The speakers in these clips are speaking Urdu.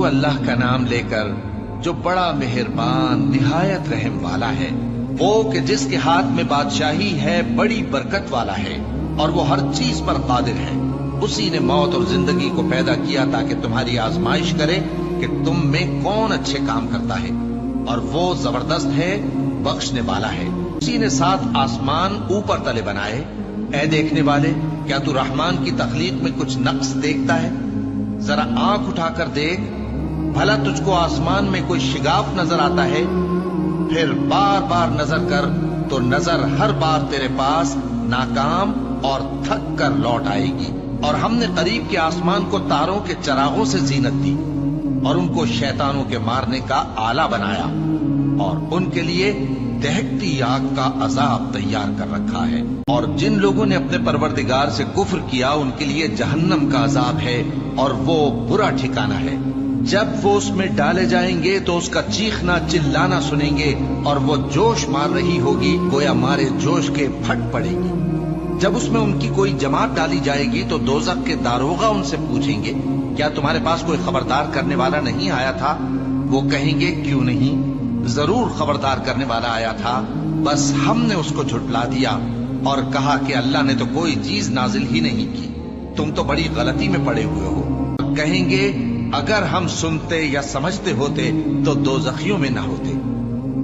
شروع اللہ کا نام لے کر جو بڑا مہربان نہایت رحم والا ہے، وہ کہ جس کے ہاتھ میں بادشاہی ہے، بڑی برکت والا ہے اور وہ ہر چیز پر قادر ہے۔ اسی نے موت اور زندگی کو پیدا کیا تاکہ تمہاری آزمائش کرے کہ تم میں کون اچھے کام کرتا ہے، اور وہ زبردست ہے، بخشنے والا ہے۔ اسی نے 7 آسمان اوپر تلے بنائے۔ اے دیکھنے والے، کیا تو رحمان کی تخلیق میں کچھ نقص دیکھتا ہے؟ ذرا آنکھ اٹھا کر دیکھ، بھلا تجھ کو آسمان میں کوئی شگاف نظر آتا ہے؟ پھر بار بار نظر کر تو نظر ہر بار تیرے پاس ناکام اور تھک کر لوٹ آئے گی۔ اور ہم نے قریب کے آسمان کو تاروں کے چراغوں سے زینت دی اور ان کو شیطانوں کے مارنے کا آلہ بنایا، اور ان کے لیے دہکتی آگ کا عذاب تیار کر رکھا ہے۔ اور جن لوگوں نے اپنے پروردگار سے کفر کیا ان کے لیے جہنم کا عذاب ہے، اور وہ برا ٹھکانہ ہے۔ جب وہ اس میں ڈالے جائیں گے تو اس کا چیخنا چلانا سنیں گے، اور وہ جوش مار رہی ہوگی گویا مارے جوش کے پھٹ پڑے گی۔ جب اس میں ان کی کوئی جماعت ڈالی جائے گی تو دوزخ کے داروغہ ان سے پوچھیں گے، کیا تمہارے پاس کوئی خبردار کرنے والا نہیں آیا تھا؟ وہ کہیں گے، کیوں نہیں، ضرور خبردار کرنے والا آیا تھا، بس ہم نے اس کو جھٹلا دیا اور کہا کہ اللہ نے تو کوئی چیز نازل ہی نہیں کی، تم تو بڑی غلطی میں پڑے ہوئے ہو۔ اور کہیں گے، اگر ہم سنتے یا سمجھتے ہوتے تو دوزخیوں میں نہ ہوتے۔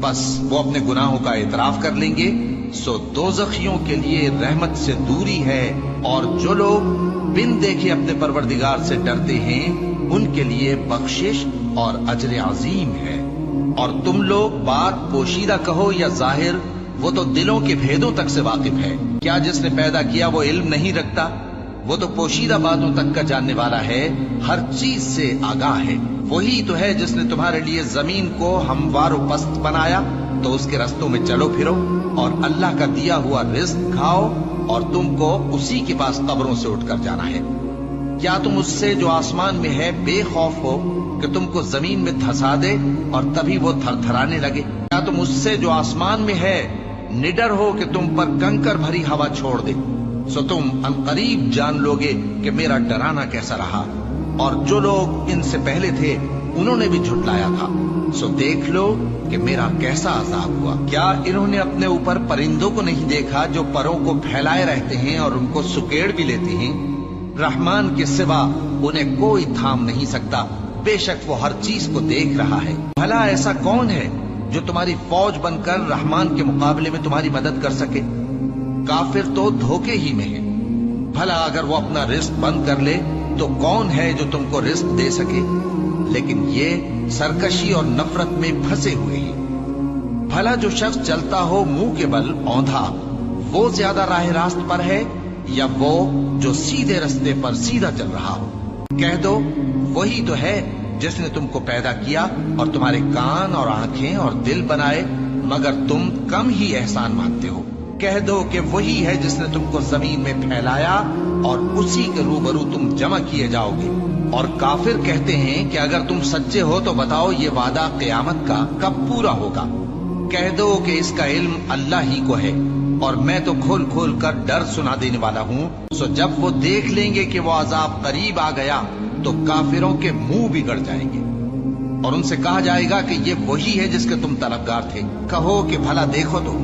بس وہ اپنے گناہوں کا اعتراف کر لیں گے، سو دوزخیوں کے لیے رحمت سے دوری ہے، اور جو لوگ بن دیکھے اپنے پروردگار سے ڈرتے ہیں ان کے لیے بخشش اور اجر عظیم ہے۔ اور تم لوگ بات پوشیدہ کہو یا ظاہر، وہ تو دلوں کے بھیدوں تک سے واقف ہے۔ کیا جس نے پیدا کیا وہ علم نہیں رکھتا؟ وہ تو پوشیدہ باتوں تک کا جاننے والا ہے، ہر چیز سے آگاہ ہے۔ وہی تو ہے جس نے تمہارے لیے زمین کو ہموار و پست بنایا، تو اس کے رستوں میں چلو پھرو اور اللہ کا دیا ہوا رزق کھاؤ، اور تم کو اسی کے پاس قبروں سے اٹھ کر جانا ہے۔ کیا تم اس سے جو آسمان میں ہے بے خوف ہو کہ تم کو زمین میں دھسا دے اور تبھی وہ تھر تھرانے لگے؟ کیا تم اس سے جو آسمان میں ہے نڈر ہو کہ تم پر کنکر بھری ہوا چھوڑ دے؟ سو تم عنقریب جان لوگے کہ میرا ڈرانا کیسا رہا۔ اور جو لوگ ان سے پہلے تھے انہوں نے بھی جھٹلایا تھا، سو دیکھ لو کہ میرا کیسا عذاب ہوا۔ کیا انہوں نے اپنے اوپر پرندوں کو نہیں دیکھا جو پروں کو پھیلائے رہتے ہیں اور ان کو سکیڑ بھی لیتے ہیں؟ رحمان کے سوا انہیں کوئی تھام نہیں سکتا، بے شک وہ ہر چیز کو دیکھ رہا ہے۔ بھلا ایسا کون ہے جو تمہاری فوج بن کر رحمان کے مقابلے میں تمہاری مدد کر سکے؟ کافر تو دھوکے ہی میں ہے۔ بھلا اگر وہ اپنا رزق بند کر لے تو کون ہے جو تم کو رزق دے سکے؟ لیکن یہ سرکشی اور نفرت میں پھنسے ہوئے ہیں۔ بھلا جو شخص چلتا ہو منہ کے بل اوندھا، وہ زیادہ راہ راست پر ہے یا وہ جو سیدھے رستے پر سیدھا چل رہا ہو؟ کہہ دو، وہی تو ہے جس نے تم کو پیدا کیا اور تمہارے کان اور آنکھیں اور دل بنائے، مگر تم کم ہی احسان مانتے ہو۔ کہہ دو کہ وہی ہے جس نے تم کو زمین میں پھیلایا اور اسی کے روبرو تم جمع کیے جاؤ گے۔ اور کافر کہتے ہیں کہ اگر تم سچے ہو تو بتاؤ یہ وعدہ قیامت کا کب پورا ہوگا؟ کہہ دو کہ اس کا علم اللہ ہی کو ہے، اور میں تو کھول کھول کر ڈر سنا دینے والا ہوں۔ سو جب وہ دیکھ لیں گے کہ وہ عذاب قریب آ گیا تو کافروں کے منہ بگڑ جائیں گے، اور ان سے کہا جائے گا کہ یہ وہی ہے جس کے تم طلبگار تھے۔ کہو کہ بھلا دیکھو تو،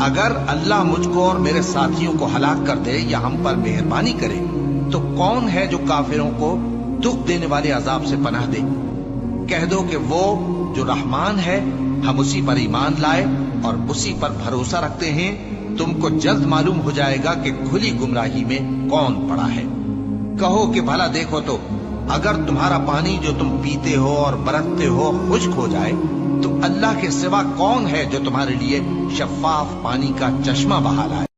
اگر اللہ مجھ کو اور میرے ساتھیوں کو ہلاک کر دے یا ہم پر مہربانی کرے تو کون ہے جو کافروں کو دکھ دینے والے عذاب سے پناہ دے؟ کہہ دو کہ وہ جو رحمان ہے، ہم اسی پر ایمان لائے اور اسی پر بھروسہ رکھتے ہیں۔ تم کو جلد معلوم ہو جائے گا کہ کھلی گمراہی میں کون پڑا ہے۔ کہو کہ بھلا دیکھو تو، اگر تمہارا پانی جو تم پیتے ہو اور برتتے ہو خشک ہو جائے تو اللہ کے سوا کون ہے جو تمہارے لیے شفاف پانی کا چشمہ بہا لائے؟